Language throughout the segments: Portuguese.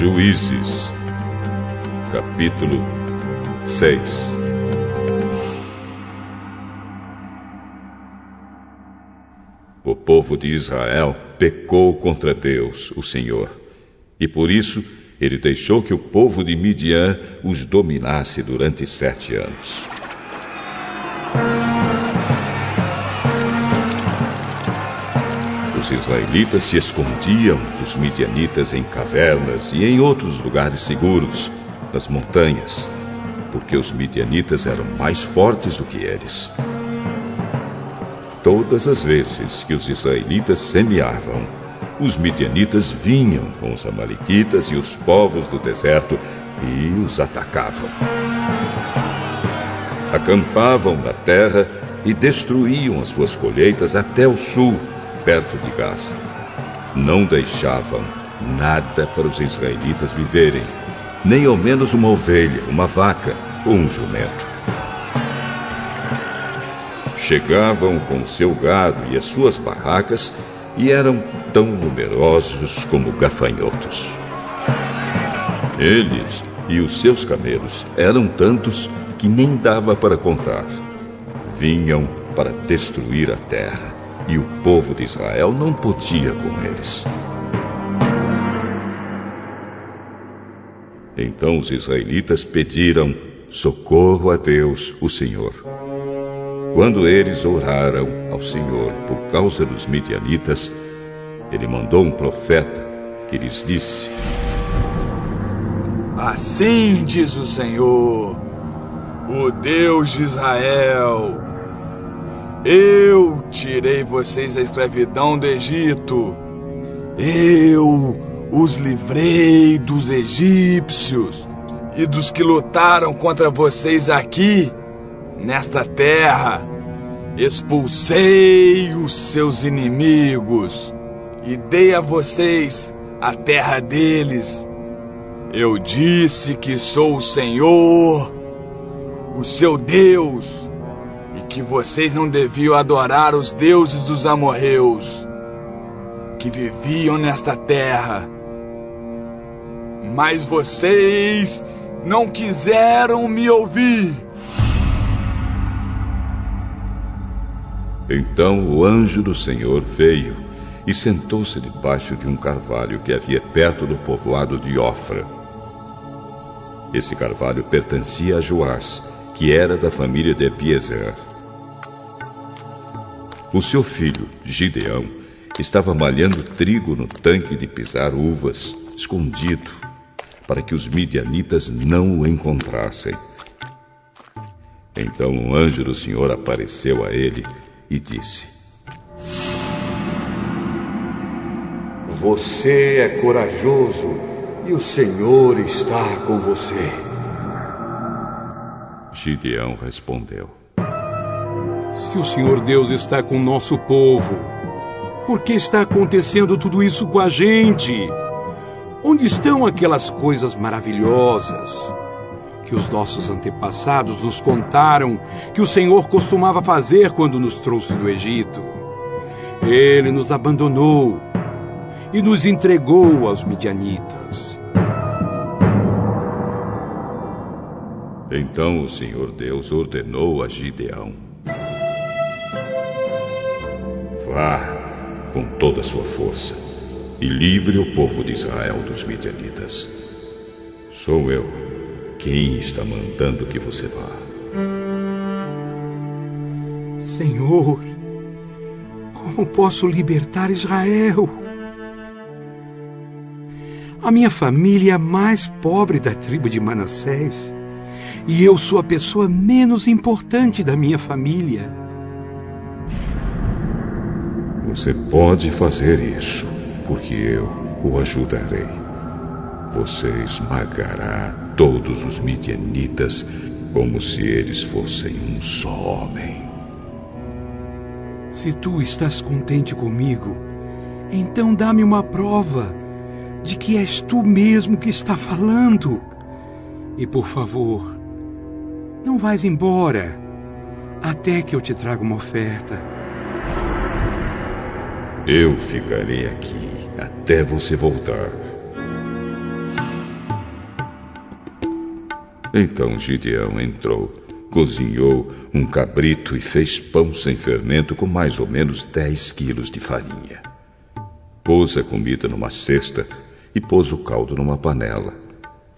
Juízes, capítulo 6. O povo de Israel pecou contra Deus, o Senhor, e por isso ele deixou que o povo de Midian os dominasse durante 7 anos. Os israelitas se escondiam dos midianitas em cavernas e em outros lugares seguros, nas montanhas, porque os midianitas eram mais fortes do que eles. Todas as vezes que os israelitas semeavam, os midianitas vinham com os amalequitas e os povos do deserto e os atacavam. Acampavam na terra e destruíam as suas colheitas até o sul, perto de Gaza. Não deixavam nada para os israelitas viverem, nem ao menos uma ovelha, uma vaca ou um jumento. Chegavam com seu gado e as suas barracas e eram tão numerosos como gafanhotos. Eles e os seus camelos eram tantos que nem dava para contar. Vinham para destruir a terra, e o povo de Israel não podia com eles. Então os israelitas pediram socorro a Deus, o Senhor. Quando eles oraram ao Senhor por causa dos midianitas, ele mandou um profeta que lhes disse: Assim diz o Senhor, o Deus de Israel: Eu tirei vocês da escravidão do Egito. Eu os livrei dos egípcios e dos que lutaram contra vocês aqui, nesta terra. Expulsei os seus inimigos e dei a vocês a terra deles. Eu disse que sou o Senhor, o seu Deus, e que vocês não deviam adorar os deuses dos amorreus, que viviam nesta terra. Mas vocês não quiseram me ouvir. Então o anjo do Senhor veio e sentou-se debaixo de um carvalho que havia perto do povoado de Ofra. Esse carvalho pertencia a Joás, que era da família de Abiezer. O seu filho, Gideão, estava malhando trigo no tanque de pisar uvas, escondido, para que os midianitas não o encontrassem. Então um anjo do Senhor apareceu a ele e disse: Você é corajoso e o Senhor está com você. Gideão respondeu: Se o Senhor Deus está com o nosso povo, por que está acontecendo tudo isso com a gente? Onde estão aquelas coisas maravilhosas que os nossos antepassados nos contaram que o Senhor costumava fazer quando nos trouxe do Egito? Ele nos abandonou e nos entregou aos midianitas. Então o Senhor Deus ordenou a Gideão: Vá com toda a sua força e livre o povo de Israel dos midianitas. Sou eu quem está mandando que você vá. Senhor, como posso libertar Israel? A minha família é a mais pobre da tribo de Manassés, e eu sou a pessoa menos importante da minha família. Você pode fazer isso, porque eu o ajudarei. Você esmagará todos os midianitas como se eles fossem um só homem. Se tu estás contente comigo, então dá-me uma prova de que és tu mesmo que está falando. E por favor, não vais embora até que eu te traga uma oferta. Eu ficarei aqui até você voltar. Então Gideão entrou, cozinhou um cabrito e fez pão sem fermento com mais ou menos 10 quilos de farinha. Pôs a comida numa cesta e pôs o caldo numa panela.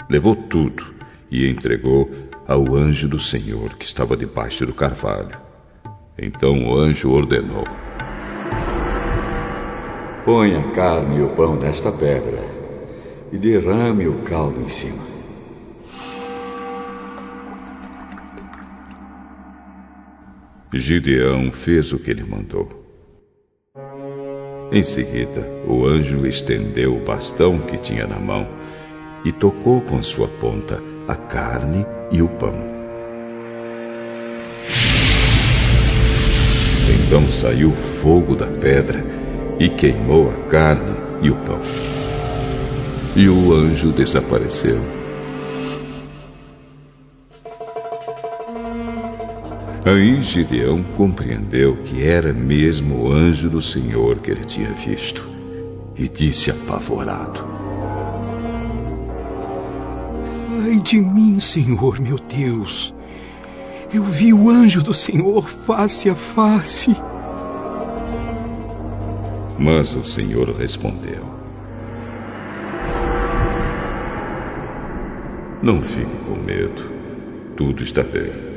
Levou tudo e entregou ao anjo do Senhor que estava debaixo do carvalho. Então o anjo ordenou: põe a carne e o pão nesta pedra e derrame o caldo em cima. Gideão fez o que ele mandou. Em seguida, o anjo estendeu o bastão que tinha na mão e tocou com sua ponta a carne e o pão. Então saiu fogo da pedra e queimou a carne e o pão. E o anjo desapareceu. Aí Gideão compreendeu que era mesmo o anjo do Senhor que ele tinha visto e disse apavorado: Ai de mim, Senhor, meu Deus! Eu vi o anjo do Senhor face a face. Mas o Senhor respondeu: não fique com medo, tudo está bem.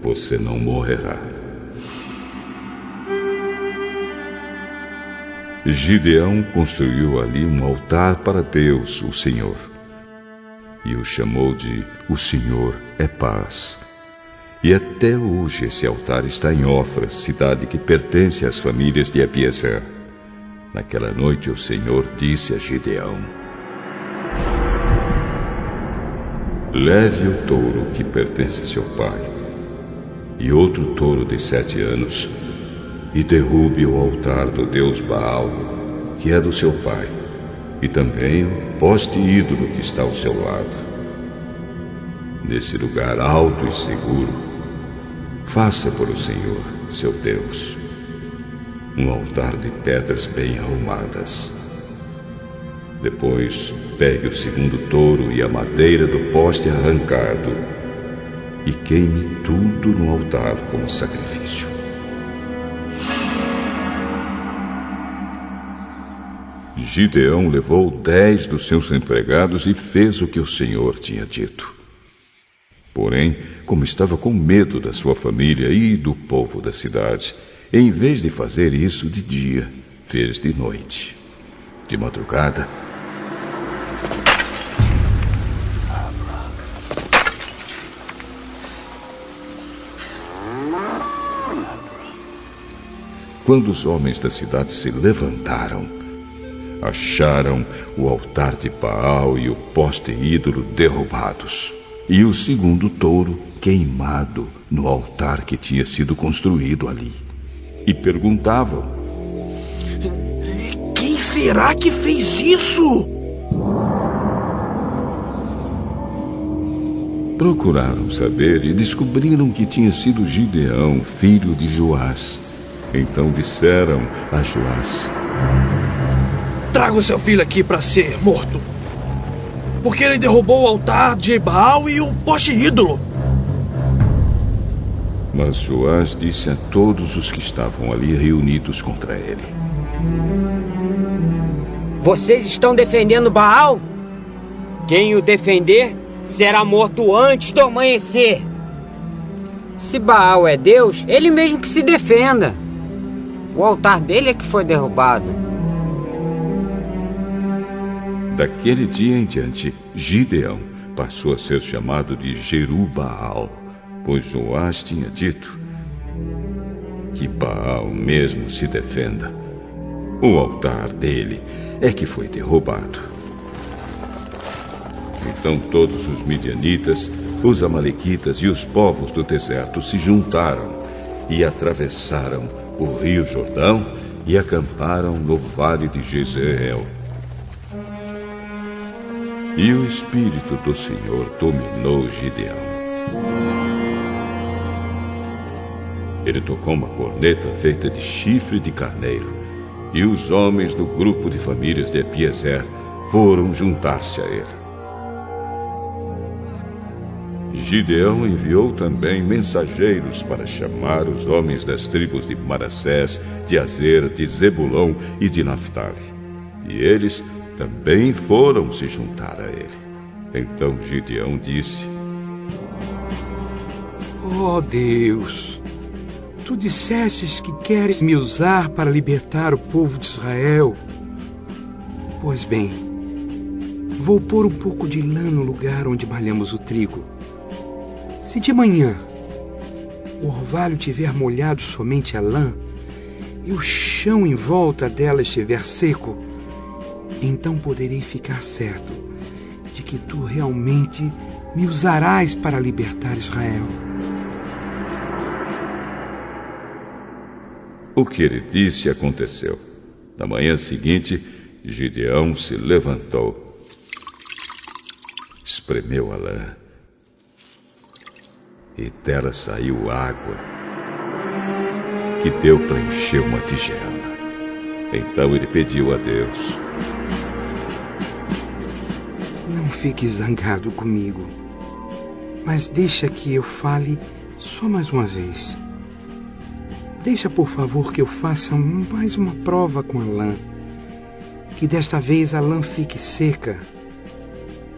Você não morrerá. Gideão construiu ali um altar para Deus, o Senhor, e o chamou de O Senhor é Paz. E até hoje esse altar está em Ofra, cidade que pertence às famílias de Abiezer. Naquela noite o Senhor disse a Gideão: leve o touro que pertence a seu pai e outro touro de 7 anos, e derrube o altar do deus Baal, que é do seu pai, e também o poste ídolo que está ao seu lado. Nesse lugar alto e seguro, faça por o Senhor, seu Deus, um altar de pedras bem arrumadas. Depois, pegue o segundo touro e a madeira do poste arrancado e queime tudo no altar como sacrifício. Gideão levou 10 dos seus empregados e fez o que o Senhor tinha dito. Porém, como estava com medo da sua família e do povo da cidade, em vez de fazer isso de dia, fez de noite. De madrugada, quando os homens da cidade se levantaram, acharam o altar de Baal e o poste ídolo derrubados, e o segundo touro queimado no altar que tinha sido construído ali. E perguntavam: quem será que fez isso? Procuraram saber e descobriram que tinha sido Gideão, filho de Joás. Então disseram a Joás: traga o seu filho aqui para ser morto, porque ele derrubou o altar de Baal e o poste ídolo. Mas Joás disse a todos os que estavam ali reunidos contra ele: vocês estão defendendo Baal? Quem o defender será morto antes do amanhecer. Se Baal é Deus, ele mesmo que se defenda. O altar dele é que foi derrubado. Daquele dia em diante, Gideão passou a ser chamado de Jerubaal, pois Joás tinha dito: que Baal mesmo se defenda. O altar dele é que foi derrubado. Então todos os midianitas, os amalequitas e os povos do deserto se juntaram e atravessaram o rio Jordão e acamparam no vale de Jezreel. E o Espírito do Senhor dominou Gideão. Ele tocou uma corneta feita de chifre de carneiro, e os homens do grupo de famílias de Abiezer foram juntar-se a ele. Gideão enviou também mensageiros para chamar os homens das tribos de Manassés, de Azer, de Zebulão e de Naftali. E eles também foram se juntar a ele. Então Gideão disse: Ó Deus, tu dissestes que queres me usar para libertar o povo de Israel. Pois bem, vou pôr um pouco de lã no lugar onde malhamos o trigo. Se de manhã o orvalho tiver molhado somente a lã e o chão em volta dela estiver seco, então poderei ficar certo de que tu realmente me usarás para libertar Israel. O que ele disse aconteceu. Na manhã seguinte, Gideão se levantou, espremeu a lã, e dela saiu água, que deu para encher uma tigela. Então ele pediu a Deus: Não fique zangado comigo, mas deixa que eu fale só mais uma vez. Deixa, por favor, que eu faça mais uma prova com a lã. Que desta vez a lã fique seca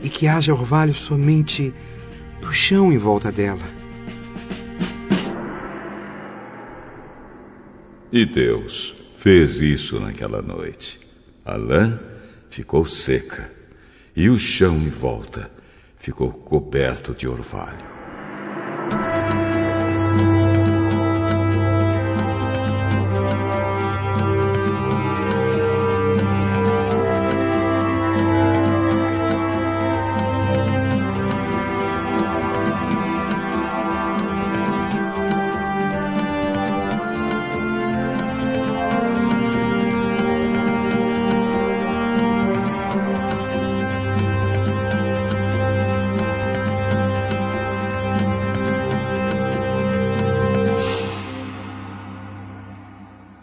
e que haja orvalho somente do chão em volta dela. E Deus fez isso naquela noite. A lã ficou seca e o chão em volta ficou coberto de orvalho.